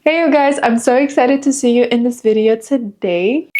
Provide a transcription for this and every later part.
Hey you guys, I'm so excited to see you in this video today.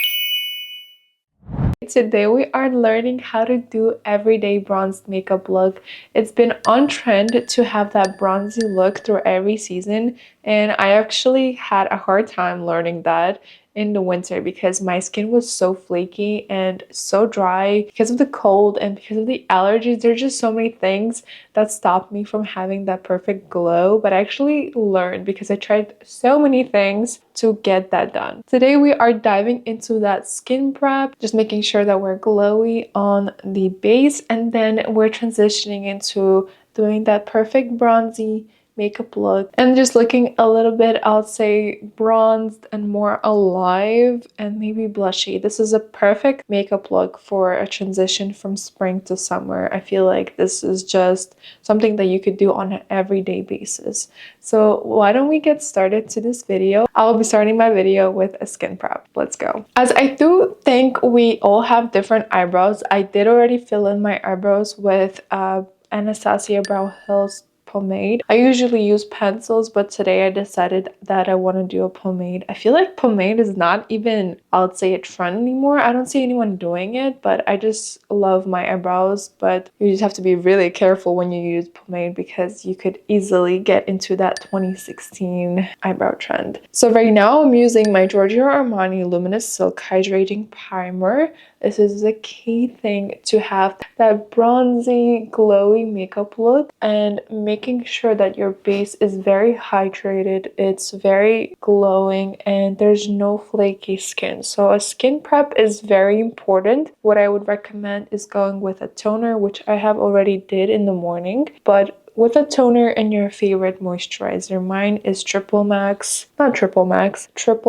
Today we are learning how to do everyday bronzed makeup look. It's been on trend to have that bronzy look through every season, and I actually had a hard time learning that in the winter because my skin was so flaky and so dry because of the cold and because of the allergies. There's just so many things that stopped me from having that perfect glow, but I actually learned because I tried so many things to get that done. Today we are diving into that skin prep, just making sure that we're glowy on the base, and then we're transitioning into doing that perfect bronzy makeup look and just looking a little bit, I'll say, bronzed and more alive and maybe blushy. This is a perfect makeup look for a transition from spring to summer. I feel like this is just something that you could do on an everyday basis. So why don't we get started to this video? I'll be starting my video with a skin prep. Let's go. As I do think we all have different eyebrows, I did already fill in my eyebrows with Anastasia Brow Hills pomade. I usually use pencils, but today I decided that I want to do a pomade. I feel like pomade is not even, I would say, a trend anymore. I don't see anyone doing it, but I just love my eyebrows. But you just have to be really careful when you use pomade because you could easily get into that 2016 eyebrow trend. So right now I'm using my Giorgio Armani Luminous Silk Hydrating Primer. This is the key thing to have that bronzy, glowy makeup look, and making sure that your base is very hydrated, it's very glowing, and there's no flaky skin. So a skin prep is very important. What I would recommend is going with a toner, which I have already did in the morning, but with a toner and your favorite moisturizer. Mine is Triple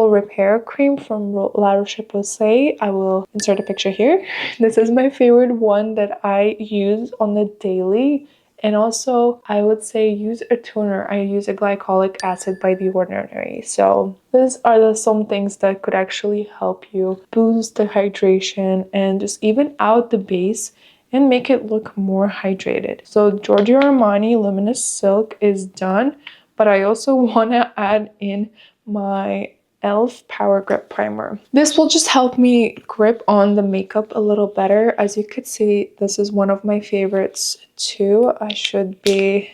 Repair Cream from La Roche-Posay. I will insert a picture here. This is my favorite one that I use on the daily. And also, I would say use a toner. I use a glycolic acid by The Ordinary. So these are some things that could actually help you boost the hydration and just even out the base and make it look more hydrated. So Giorgio Armani Luminous Silk is done, but I also want to add in my e.l.f. Power Grip Primer. This will just help me grip on the makeup a little better. As you could see, this is one of my favorites too. I should be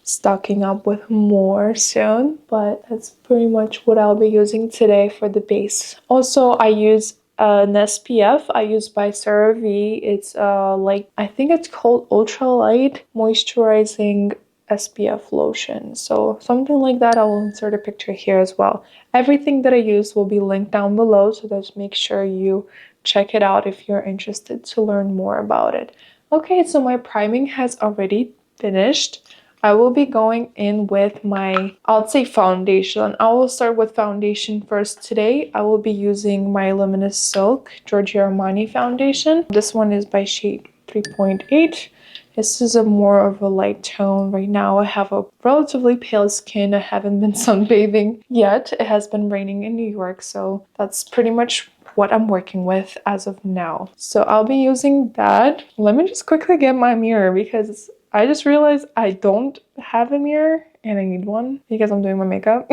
stocking up with more soon, but that's pretty much what I'll be using today for the base. Also, I use an SPF I use by CeraVe. It's like, I think it's called ultralight moisturizing SPF lotion. So something like that. I will insert a picture here as well. Everything that I use will be linked down below, so just make sure you check it out if you're interested to learn more about it. Okay, so my priming has already finished. I will be going in with my, I'll say, foundation. I will start with foundation first today. I will be using my Luminous Silk Giorgio Armani foundation. This one is by shade 3.8. This is a more of a light tone. Right now I have a relatively pale skin. I haven't been sunbathing yet. It has been raining in New York, so that's pretty much what I'm working with as of now. So I'll be using that. Let me just quickly get my mirror because I just realized I don't have a mirror and I need one because I'm doing my makeup.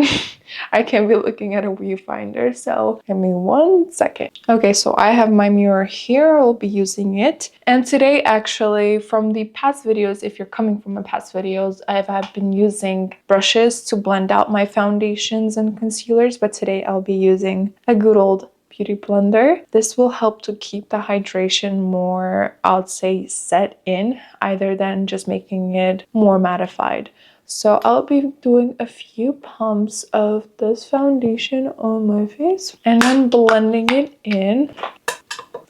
I can't be looking at a viewfinder, so give me 1 second. Okay, so I have my mirror here. I'll be using it. And today, actually, from the past videos, if you're coming from my past videos, I've been using brushes to blend out my foundations and concealers, but today I'll be using a good old beauty blender. This will help to keep the hydration more, I'll say, set in, either than just making it more mattified. So I'll be doing a few pumps of this foundation on my face and then blending it in.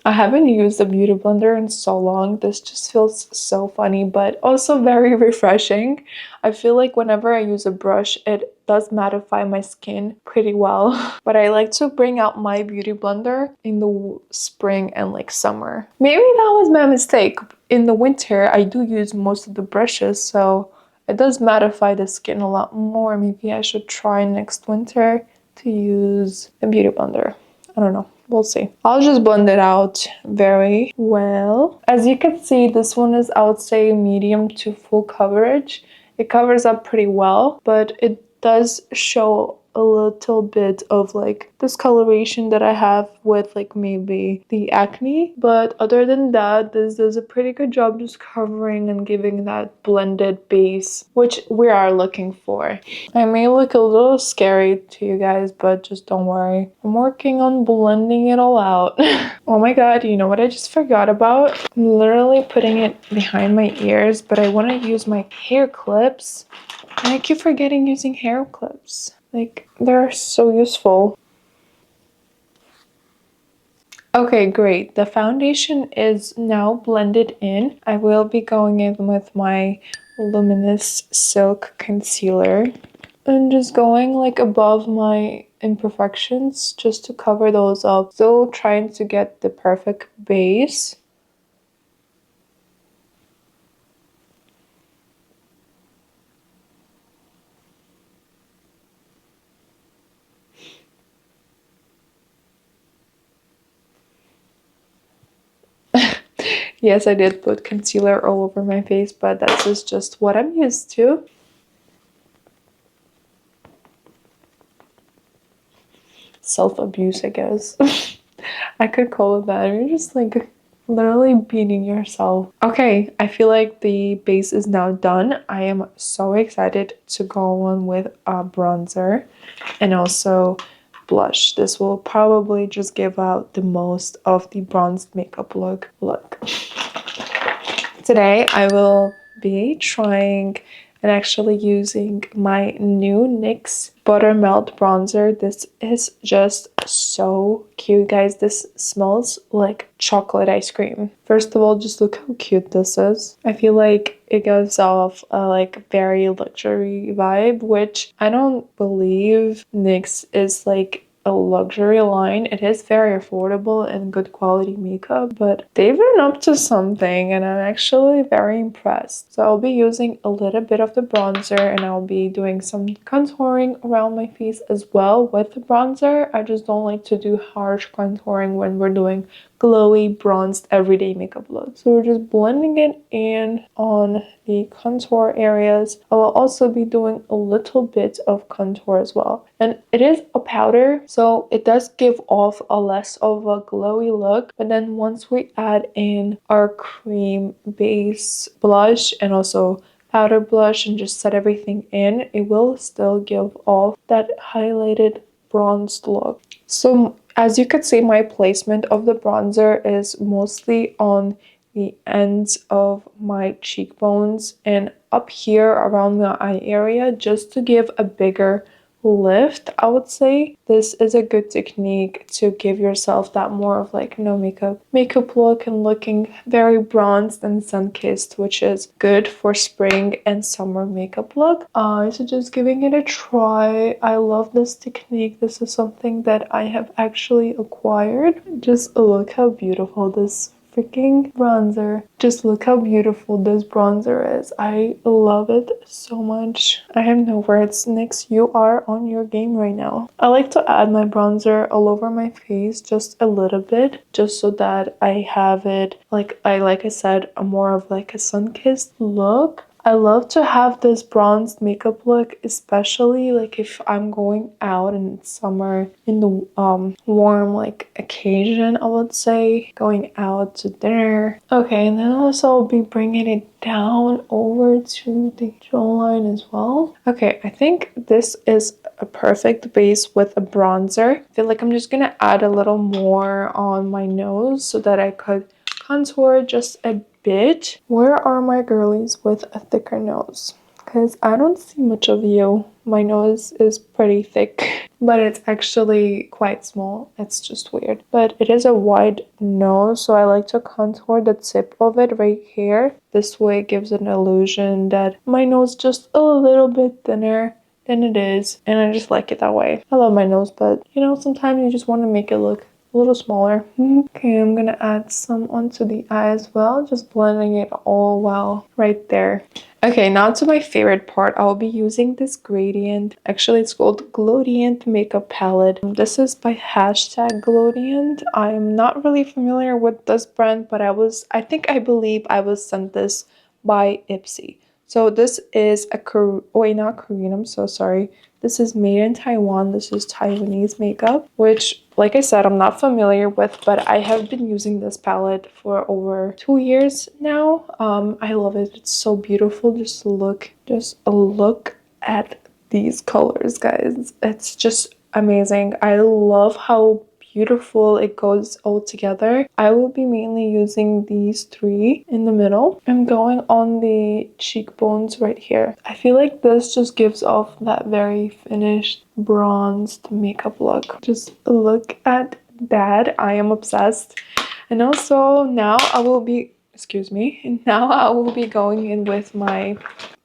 I haven't used a beauty blender in so long. This just feels so funny, but also very refreshing. I feel like whenever I use a brush, it does mattify my skin pretty well. But I like to bring out my beauty blender in the spring and like summer. Maybe that was my mistake. In the winter, I do use most of the brushes, so it does mattify the skin a lot more. Maybe I should try next winter to use a beauty blender. I don't know. We'll see. I'll just blend it out very well. As you can see, this one is, I would say, medium to full coverage. It covers up pretty well, but it does show a little bit of like discoloration that I have with like maybe the acne. But other than that, this does a pretty good job just covering and giving that blended base, which we are looking for. I may look a little scary to you guys, but just don't worry. I'm working on blending it all out. Oh my god, you know what I just forgot about? I'm literally putting it behind my ears, but I want to use my hair clips. And I keep forgetting using hair clips. Like, they're so useful. Okay, great. The foundation is now blended in. I will be going in with my Luminous Silk Concealer. And just going like above my imperfections just to cover those up. Still trying to get the perfect base. Yes, I did put concealer all over my face, but that's just what I'm used to. Self-abuse, I guess. I could call it that. You're just like literally beating yourself. Okay, I feel like the base is now done. I am so excited to go on with a bronzer and also blush. This will probably just give out the most of the bronzed makeup look. Today I will be trying and actually using my new NYX Buttermelt Bronzer. This is just so cute, guys. This smells like chocolate ice cream. First of all, just look how cute this is. I feel like it gives off a like very luxury vibe, which I don't believe NYX is like a luxury line. It is very affordable and good quality makeup, but they've been up to something and I'm actually very impressed. So I'll be using a little bit of the bronzer and I'll be doing some contouring around my face as well with the bronzer. I just don't like to do harsh contouring when we're doing glowy, bronzed, everyday makeup look. So we're just blending it in on the contour areas. I will also be doing a little bit of contour as well. And it is a powder, so it does give off a less of a glowy look. But then once we add in our cream base blush and also powder blush and just set everything in, it will still give off that highlighted bronzed look. So as you could see, my placement of the bronzer is mostly on the ends of my cheekbones and up here around the eye area just to give a bigger lift. I would say this is a good technique to give yourself that more of like no makeup look and looking very bronzed and sun-kissed, which is good for spring and summer makeup look. So just giving it a try. I love this technique. This is something that I have actually acquired. Just look how beautiful this freaking bronzer. Just look how beautiful this bronzer is. I love it so much. I have no words. NYX, you are on your game right now. I like to add my bronzer all over my face just a little bit, just so that I have it like I said, a more of like a sun-kissed look. I love to have this bronzed makeup look, especially like if I'm going out in summer in the warm like occasion, I would say, going out to dinner. Okay, and then also I'll be bringing it down over to the jawline as well. Okay, I think this is a perfect base with a bronzer. I feel like I'm just gonna add a little more on my nose so that I could contour just a bit. Where are my girlies with a thicker nose? Because I don't see much of you. My nose is pretty thick, but it's actually quite small. It's just weird. But it is a wide nose, so I like to contour the tip of it right here. This way it gives an illusion that my nose is just a little bit thinner than it is, and I just like it that way. I love my nose, but you know, sometimes you just want to make it look a little smaller. Okay, I'm gonna add some onto the eye as well, just blending it all well right there. Okay, now to my favorite part. I'll be using this gradient. Actually, it's called Glowdient Makeup Palette. This is by #Glowdient. I'm not really familiar with this brand, but I believe I was sent this by Ipsy. So this is a not Korean, I'm so sorry. This is made in Taiwan. This is Taiwanese makeup, which, like I said, I'm not familiar with, but I have been using this palette for over 2 years now. I love it. It's so beautiful. Just a look at these colors, guys. It's just amazing. I love how beautiful it goes all together. I will be mainly using these 3 in the middle. I'm going on the cheekbones right here. I feel like this just gives off that very finished bronzed makeup look. Just look at that. I am obsessed. And also now I will be, excuse me, now I will be going in with my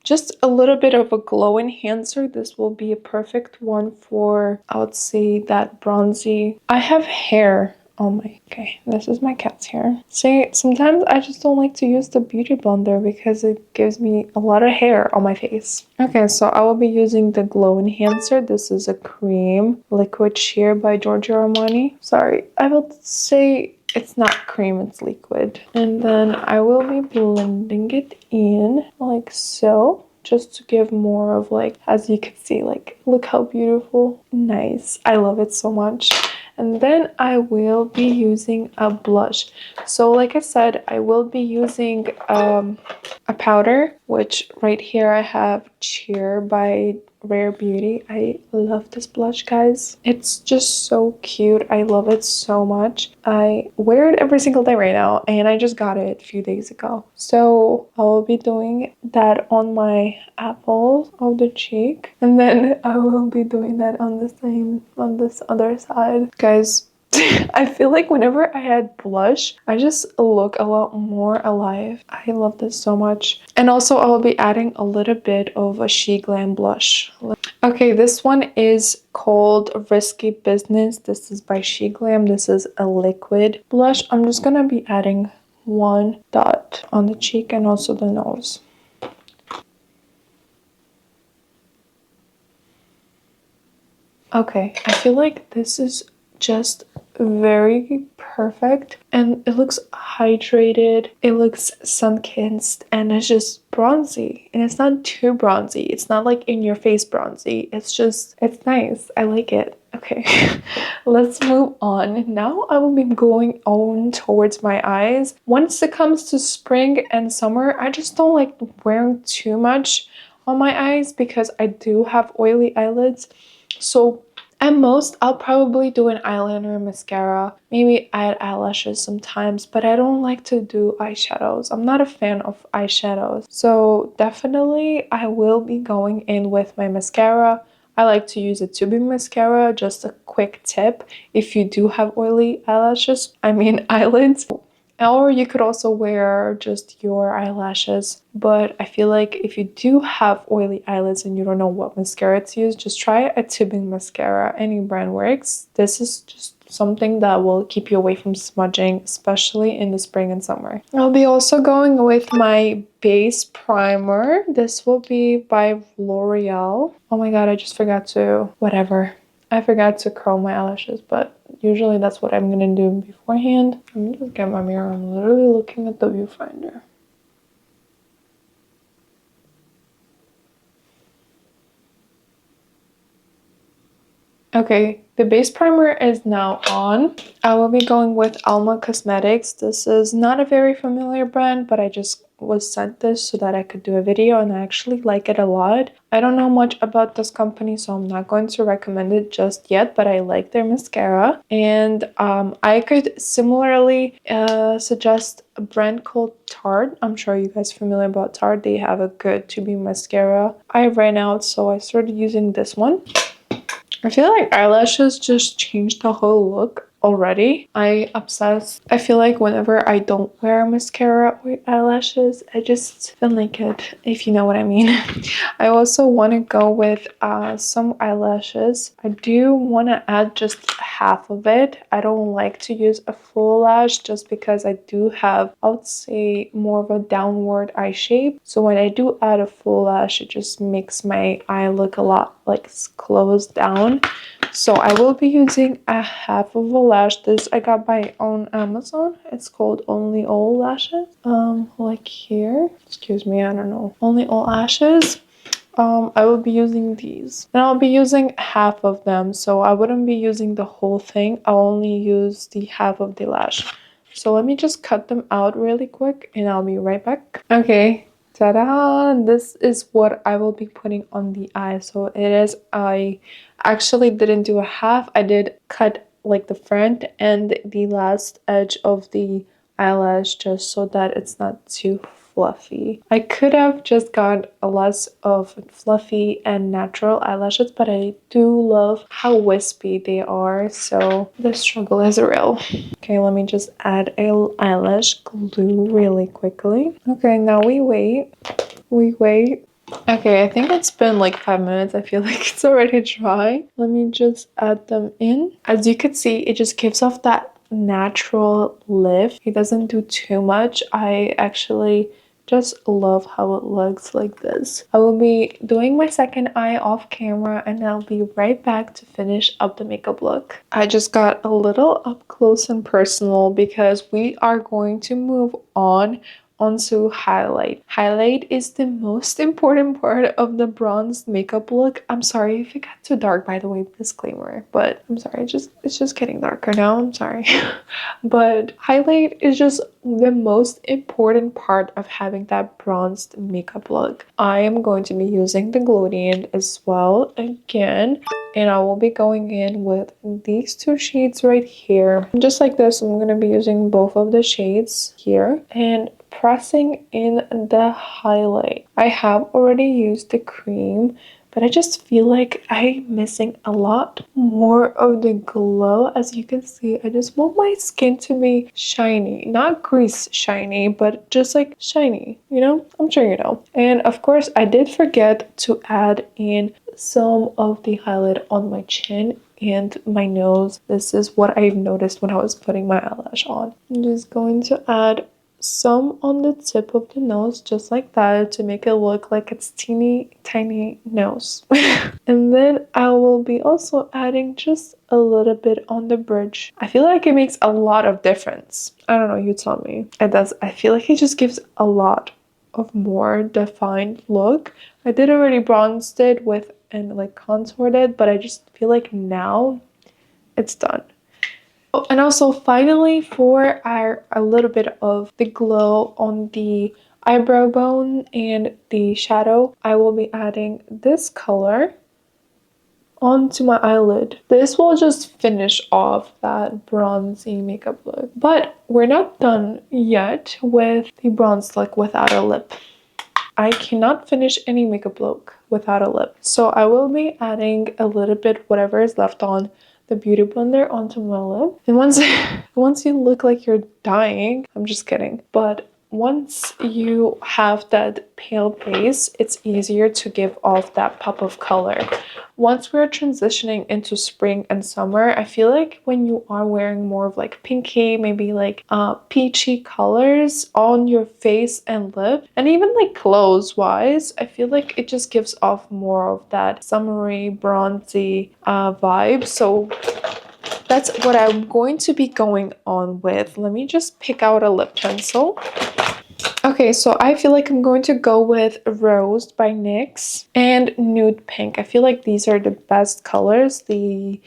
just a little bit of a glow enhancer. This will be a perfect one for, I would say, that bronzy. I have hair on my, okay, this is my cat's hair. See, sometimes I just don't like to use the beauty blender because it gives me a lot of hair on my face. Okay, so I will be using the glow enhancer. This is a cream liquid sheer by Giorgio Armani. Sorry, I will say it's not cream, it's liquid. And then I will be blending it in like so, just to give more of like, as you can see, like, look how beautiful. Nice. I love it so much. And then I will be using a blush. So like I said, I will be using a powder, which right here I have Cheer by Rare Beauty. I love this blush, guys. It's just so cute. I love it so much. I wear it every single day right now, and I just got it a few days ago. So I will be doing that on my apples of the cheek, and then I will be doing that on this other side. Guys, I feel like whenever I add blush, I just look a lot more alive. I love this so much. And also I will be adding a little bit of a She Glam blush. Okay, this one is called Risky Business. This is by She Glam. This is a liquid blush. I'm just gonna be adding 1 dot on the cheek and also the nose. Okay, I feel like this is just very perfect, and it looks hydrated, it looks sun-kissed, and it's just bronzy, and it's not too bronzy. It's not like in your face bronzy. It's nice. I like it. Okay, let's move on. Now I will be going on towards my eyes. Once it comes to spring and summer, I just don't like wearing too much on my eyes because I do have oily eyelids. So at most, I'll probably do an eyeliner and mascara, maybe add eyelashes sometimes, but I don't like to do eyeshadows. I'm not a fan of eyeshadows. So definitely I will be going in with my mascara. I like to use a tubing mascara. Just a quick tip, if you do have oily eyelashes, eyelids, or you could also wear just your eyelashes. But I feel like if you do have oily eyelids and you don't know what mascara to use, just try a tubing mascara. Any brand works. This is just something that will keep you away from smudging, especially in the spring and summer. I'll be also going with my base primer. This will be by L'Oreal. Oh my god, I just forgot to, whatever. I forgot to curl my eyelashes, but usually that's what I'm gonna do beforehand. Let me just get my mirror. I'm literally looking at the viewfinder. Okay, the base primer is now on. I will be going with Alma Cosmetics. This is not a very familiar brand, but I just was sent this so that I could do a video, and I actually like it a lot. I don't know much about this company, so I'm not going to recommend it just yet, but I like their mascara. And I could similarly suggest a brand called Tarte. I'm sure you guys are familiar about Tarte. They have a good tubing mascara. I ran out, so I started using this one. I feel like eyelashes just changed the whole look already. I obsess. I feel like whenever I don't wear mascara or eyelashes, I just feel naked, if you know what I mean. I also want to go with some eyelashes. I do want to add just half of it. I don't like to use a full lash just because I do have, I would say, more of a downward eye shape. So when I do add a full lash, it just makes my eye look a lot like closed down. So I will be using a half of a lash. This I got on Amazon. It's called Only All Lashes. Like here. Excuse me, I don't know. Only All Lashes. I will be using these. And I'll be using half of them, so I wouldn't be using the whole thing. I'll only use the half of the lash. So let me just cut them out really quick and I'll be right back. Okay, ta-da! This is what I will be putting on the eye. So it is, I actually didn't do a half. I did cut like the front and the last edge of the eyelash just so that it's not too fluffy. I could have just got a less of fluffy and natural eyelashes, but I do love how wispy they are, so the struggle is real. Okay, let me just add a eyelash glue really quickly. Okay, now we wait. Okay, I think it's been like 5 minutes. I feel like it's already dry. Let me just add them in. As you can see, it just gives off that natural lift. It doesn't do too much. I actually just love how it looks like this. I will be doing my second eye off camera and I'll be right back to finish up the makeup look. I just got a little up close and personal because we are going to move onto highlight. Highlight is the most important part of the bronze makeup look. I'm sorry if it got too dark, by the way, disclaimer, but I'm sorry, it's just getting darker now. I'm sorry. But highlight is just the most important part of having that bronzed makeup look. I am going to be using the Glowy as well again, and I will be going in with these two shades right here. Just like this, I'm going to be using both of the shades here and pressing in the highlight. I have already used the cream, but I just feel like I'm missing a lot more of the glow. As you can see, I just want my skin to be shiny, not grease shiny, but just like shiny, you know? I'm sure you know. And of course, I did forget to add in some of the highlight on my chin and my nose. This is what I've noticed when I was putting my eyelash on. I'm just going to add some on the tip of the nose, just like that, to make it look like it's teeny tiny nose. And then I will be also adding just a little bit on the bridge. I feel like it makes a lot of difference. I don't know, you tell me. It does. I feel like it just gives a lot of more defined look. I did already bronzed it with and like contoured it, but I just feel like now it's done. Oh, and also finally for a little bit of the glow on the eyebrow bone and the shadow, I will be adding this color onto my eyelid. This will just finish off that bronzy makeup look. But we're not done yet with the bronze look without a lip. I cannot finish any makeup look without a lip. So I will be adding a little bit whatever is left on the beauty blender onto my lip. And once you look like you're dying, I'm just kidding. But once you have that pale base, it's easier to give off that pop of color. Once we're transitioning into spring and summer, I feel like when you are wearing more of like pinky, maybe like peachy colors on your face and lip, and even like clothes wise, I feel like it just gives off more of that summery, bronzy vibe. So that's what I'm going to be going on with. Let me just pick out a lip pencil. Okay, so I feel like I'm going to go with Rose by NYX and Nude Pink. I feel like these are the best colors. They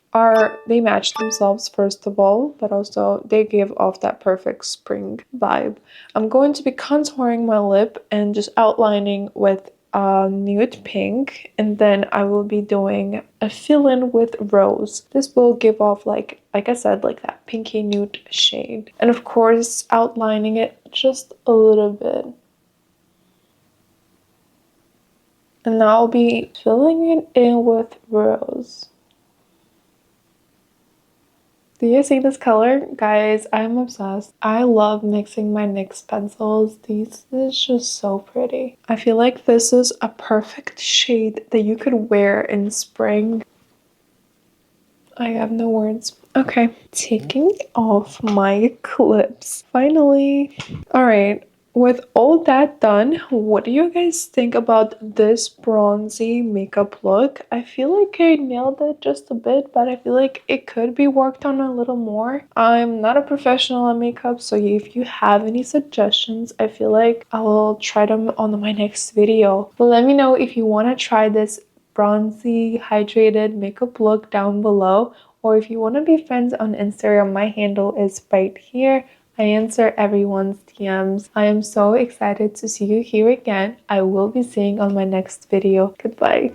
match themselves first of all, but also they give off that perfect spring vibe. I'm going to be contouring my lip and just outlining with Nude Pink, and then I will be doing a fill-in with Rose. This will give off like I said, like that pinky nude shade, and of course outlining it just a little bit. And now I'll be filling it in with Rose. Do you see this color? Guys, I'm obsessed. I love mixing my NYX pencils. This is just so pretty. I feel like this is a perfect shade that you could wear in spring. I have no words. Okay, taking off my clips. Finally. All right, with all that done, what do you guys think about this bronzy makeup look? I feel like I nailed it just a bit, but I feel like it could be worked on a little more. I'm not a professional at makeup, so if you have any suggestions, I feel like I will try them on my next video. But let me know if you want to try this bronzy hydrated makeup look down below, or if you want to be friends on Instagram, my handle is right here. I answer everyone's DMs. I am so excited to see you here again. I will be seeing on my next video. Goodbye.